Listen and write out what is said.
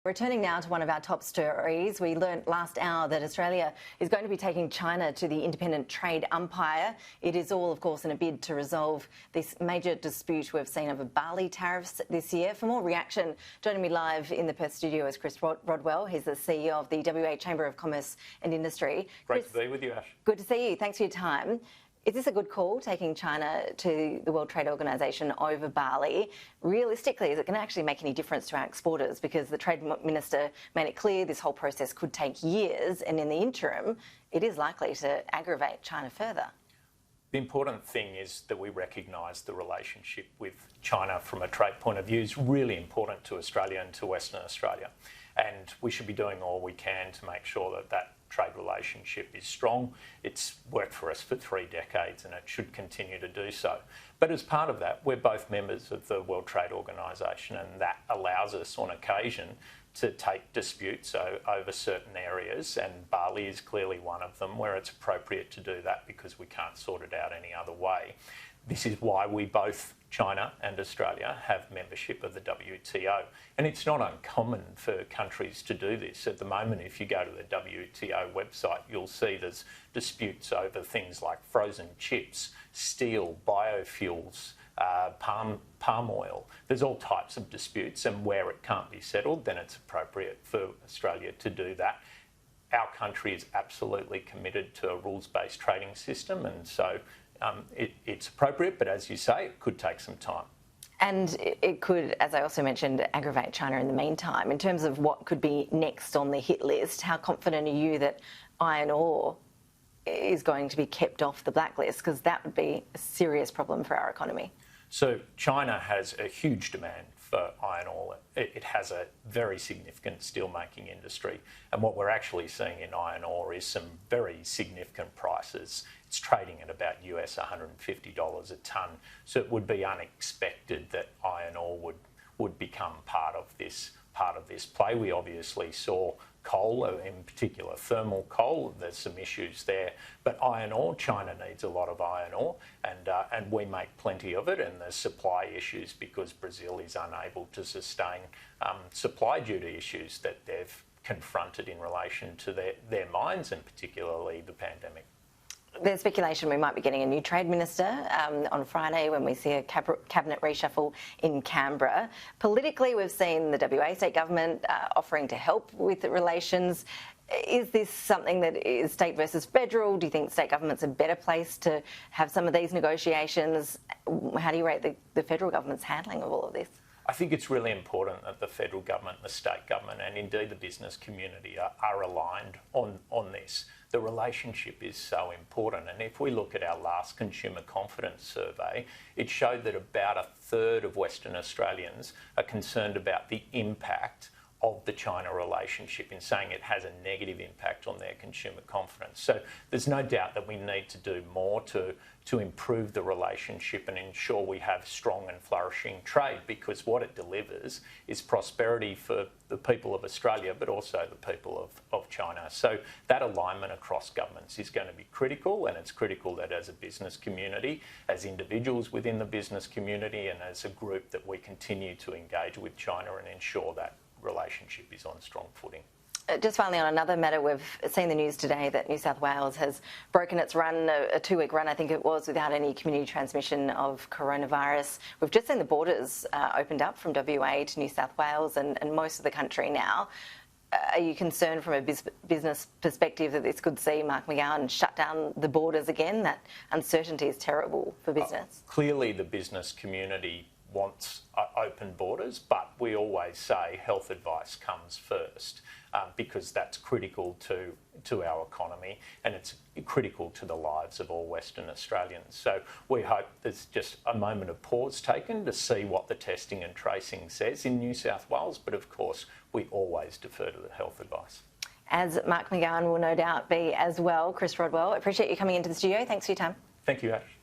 Returning now to one of our top stories, we learnt last hour that Australia is going to be taking China to the independent trade umpire. It is all, of course, in a bid to resolve this major dispute we've seen over barley tariffs this year. For more reaction, joining me live in the Perth studio is Chris Rodwell. He's the CEO of the WA Chamber of Commerce and Industry. Great to be with you, Ash. Good to see you. Thanks for your time. Is this a good call, taking China to the World Trade Organisation over barley? Realistically, is it going to actually make any difference to our exporters? Because the Trade Minister made it clear this whole process could take years, and in the interim, it is likely to aggravate China further. The important thing is that we recognise the relationship with China from a trade point of view is really important to Australia and to Western Australia. And we should be doing all we can to make sure that that trade relationship is strong. It's worked for us for 3 decades and it should continue to do so. But as part of that, we're both members of the World Trade Organisation, and that allows us on occasion to take disputes over certain areas, and barley is clearly one of them where it's appropriate to do that because we can't sort it out any other way. This is why we both, China and Australia, have membership of the WTO. And it's not uncommon for countries to do this. At the moment, if you go to the WTO website, you'll see there's disputes over things like frozen chips, steel, biofuels, palm oil. There's all types of disputes, and where it can't be settled, then it's appropriate for Australia to do that. Our country is absolutely committed to a rules-based trading system, and so it's appropriate, but as you say, it could take some time. And it could, as I also mentioned, aggravate China in the meantime. In terms of what could be next on the hit list, how confident are you that iron ore is going to be kept off the blacklist? Because that would be a serious problem for our economy. So China has a huge demand for iron ore. It has a very significant steelmaking industry. And what we're actually seeing in iron ore is some very significant prices. It's trading at about US $150 a tonne. So it would be unexpected that iron ore would become part of this play. We obviously saw coal, in particular thermal coal. There's some issues there, but iron ore, China needs a lot of iron ore, and we make plenty of it. And there's supply issues because Brazil is unable to sustain supply due to issues that they've confronted in relation to their mines, and particularly the pandemic. There's speculation we might be getting a new trade minister on Friday when we see a cabinet reshuffle in Canberra. Politically, we've seen the WA state government offering to help with the relations. Is this something that is state versus federal? Do you think state government's a better place to have some of these negotiations? How do you rate the federal government's handling of all of this? I think it's really important that the federal government, the state government, and indeed the business community are aligned on this. The relationship is so important, and if we look at our last consumer confidence survey, it showed that about a third of Western Australians are concerned about the impact of the China relationship, in saying it has a negative impact on their consumer confidence. So there's no doubt that we need to do more to improve the relationship and ensure we have strong and flourishing trade, because what it delivers is prosperity for the people of Australia, but also the people of China. So that alignment across governments is going to be critical, and it's critical that as a business community, as individuals within the business community, and as a group, that we continue to engage with China and ensure that relationship is on strong footing. Just finally, on another matter, we've seen the news today that New South Wales has broken its run, a 2-week run, I think it was, without any community transmission of coronavirus. We've just seen the borders opened up from WA to New South Wales and most of the country now. Are you concerned from a business perspective that this could see Mark McGowan shut down the borders again? That uncertainty is terrible for business. Clearly, the business community wants open borders, but we always say health advice comes first, because that's critical to our economy, and it's critical to the lives of all Western Australians. So we hope there's just a moment of pause taken to see what the testing and tracing says in New South Wales, but of course we always defer to the health advice. As Mark McGowan will no doubt be as well. Chris Rodwell, appreciate you coming into the studio. Thanks for your time. Thank you, Ash.